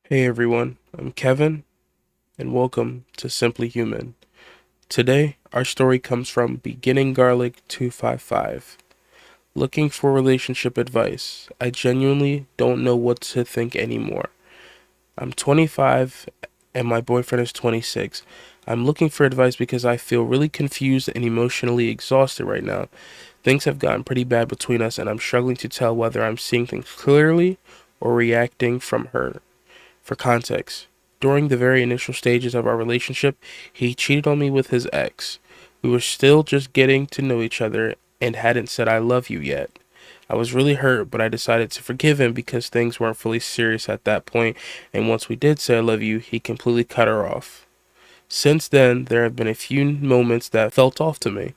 Hey everyone, I'm Kevin, and welcome to Simply Human. Today, our story comes from Beginning Garlic 255. Looking for relationship advice. I genuinely don't know what to think anymore. I'm 25 and my boyfriend is 26. I'm looking for advice because I feel really confused and emotionally exhausted right now. Things have gotten pretty bad between us, and I'm struggling to tell whether I'm seeing things clearly or reacting from hurt. For context, during the very initial stages of our relationship, he cheated on me with his ex. We were still just getting to know each other and hadn't said I love you yet. I was really hurt, but I decided to forgive him because things weren't fully serious at that point, and once we did say I love you, he completely cut her off. Since then, there have been a few moments that felt off to me.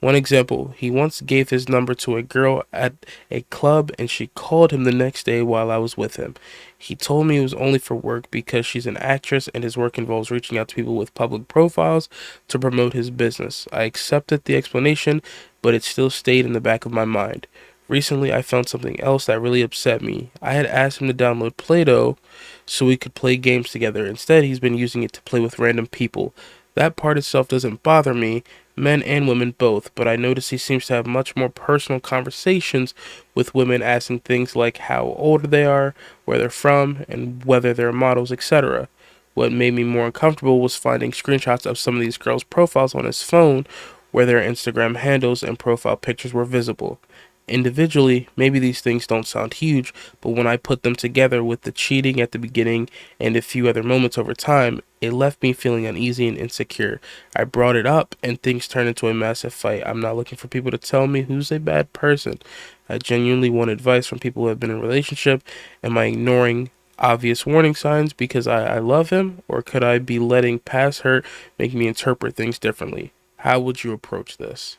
One example, he once gave his number to a girl at a club and she called him the next day while I was with him. He told me it was only for work because she's an actress and his work involves reaching out to people with public profiles to promote his business. I accepted the explanation, but it still stayed in the back of my mind. Recently, I found something else that really upset me. I had asked him to download Play Doh so we could play games together. Instead, he's been using it to play with random people. That part itself doesn't bother me, men and women both, but I notice he seems to have much more personal conversations with women, asking things like how old they are, where they're from, and whether they're models, etc. What made me more uncomfortable was finding screenshots of some of these girls' profiles on his phone where their Instagram handles and profile pictures were visible. Individually, maybe these things don't sound huge, but when I put them together with the cheating at the beginning and a few other moments over time, it left me feeling uneasy and insecure. I brought it up and things turned into a massive fight. I'm not looking for people to tell me who's a bad person. I genuinely want advice from people who have been in a relationship. Am I ignoring obvious warning signs because I love him, or could I be letting past hurt make me interpret things differently? How would you approach this?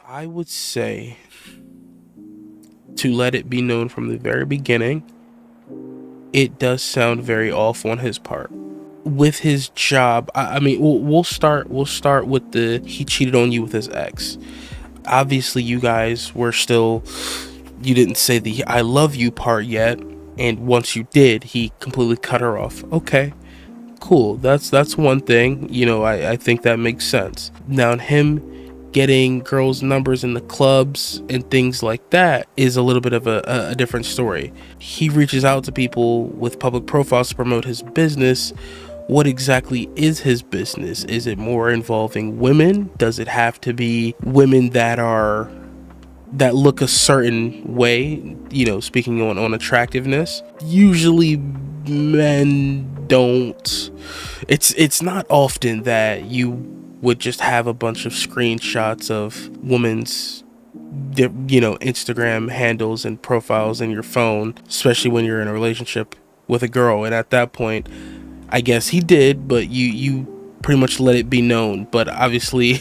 I would say to let it be known from the very beginning, it does sound very off on his part. With his job, I mean, we'll start with the he cheated on you with his ex. Obviously, you guys were still, you didn't say the I love you part yet, and once you did, he completely cut her off. Okay, cool. That's one thing. I think that makes sense. Now, him getting girls' numbers in the clubs and things like that is a little bit of a different story. He reaches out to people with public profiles to promote his business. What exactly is his business? Is it more involving women? Does it have to be women that look a certain way, speaking on attractiveness? Usually men don't. It's not often that you would just have a bunch of screenshots of women's Instagram handles and profiles in your phone, especially when you're in a relationship with a girl. And at that point, I guess he did, but you pretty much let it be known. But obviously,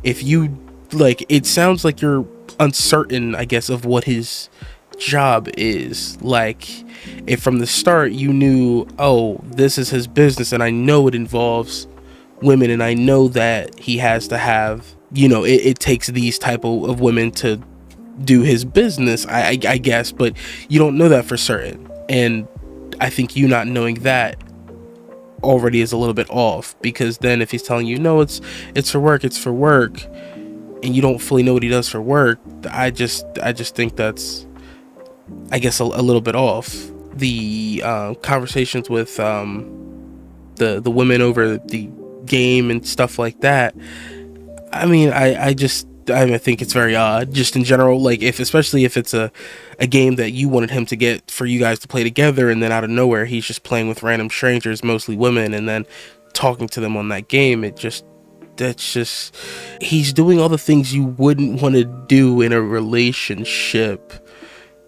if you it sounds like you're uncertain, I guess, of what his job is. Like, if from the start you knew, oh, this is his business, and I know it involves women, and I know that he has to have, it takes these type of women to do his business. I guess, but you don't know that for certain, and I think you not knowing that already is a little bit off, because then if he's telling you no, it's for work, it's for work, and you don't fully know what he does for work, I just think that's, I guess, a little bit off. The conversations with the women over the game and stuff like that, I mean, I think it's very odd, just in general. Like, if especially if it's a game that you wanted him to get for you guys to play together, and then out of nowhere he's just playing with random strangers, mostly women, and then talking to them on that game. That's just, he's doing all the things you wouldn't want to do in a relationship,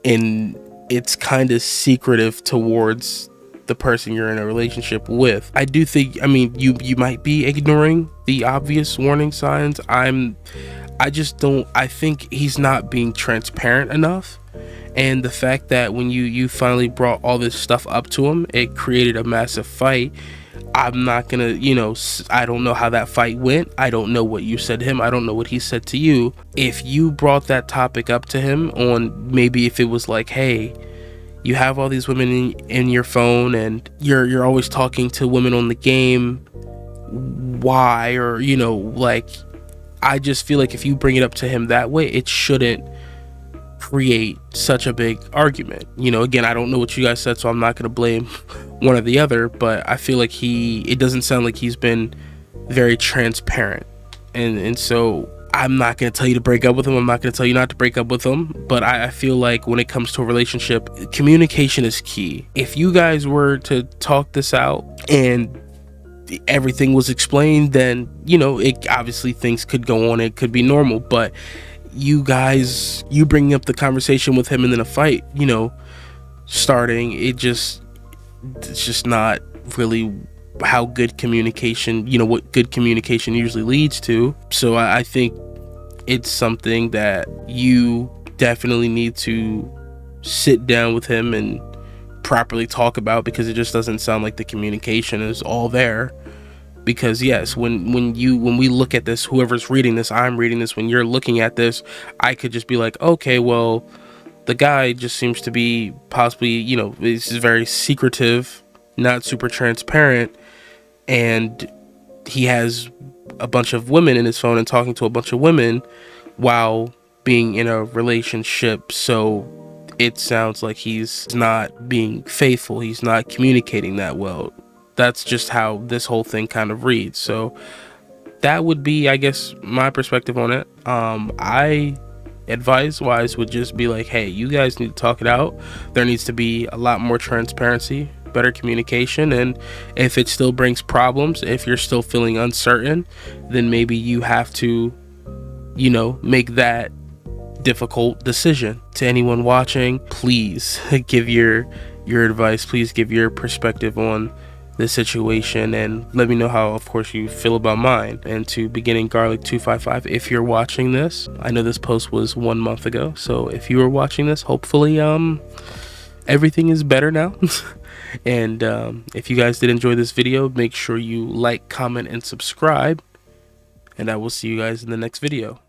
and it's kind of secretive towards the person you're in a relationship with. I do think, I mean, you might be ignoring the obvious warning signs. I just don't, I think he's not being transparent enough. And the fact that when you finally brought all this stuff up to him, it created a massive fight. I'm not gonna, I don't know how that fight went. I don't know what you said to him. I don't know what he said to you. If you brought that topic up to him, on maybe if it was like, hey, You have all these women in your phone, and you're always talking to women on the game. Why? Or, you know, like, I just feel like if you bring it up to him that way, it shouldn't create such a big argument. You know, again, I don't know what you guys said, so I'm not going to blame one or the other, but I feel like it doesn't sound like he's been very transparent. And so I'm not going to tell you to break up with him. I'm not going to tell you not to break up with him. But I feel like when it comes to a relationship, communication is key. If you guys were to talk this out and everything was explained, then, you know, it obviously things could go on. It could be normal. But you bringing up the conversation with him and then a fight, you know, starting, it's just not really how good communication, you know, what good communication usually leads to. So I think it's something that you definitely need to sit down with him and properly talk about, because it just doesn't sound like the communication is all there. Because yes, when we look at this, whoever's reading this, I'm reading this, when you're looking at this, I could just be like, okay, well, the guy just seems to be possibly, you know, is very secretive, not super transparent, and he has a bunch of women in his phone and talking to a bunch of women while being in a relationship. So it sounds like he's not being faithful. He's not communicating that well. That's just how this whole thing kind of reads. So that would be, I guess, my perspective on it. I advice wise would just be like, hey, you guys need to talk it out. There needs to be a lot more transparency, better communication, and if it still brings problems, if you're still feeling uncertain, then maybe you have to, you know, make that difficult decision. To anyone watching, please give your advice, please give your perspective on the situation, and let me know how, of course, you feel about mine. And to Beginning Garlic 255, if you're watching this, I know this post was 1 month ago, so if you were watching this, hopefully everything is better now. And if you guys did enjoy this video, make sure you like, comment, and subscribe, and I will see you guys in the next video.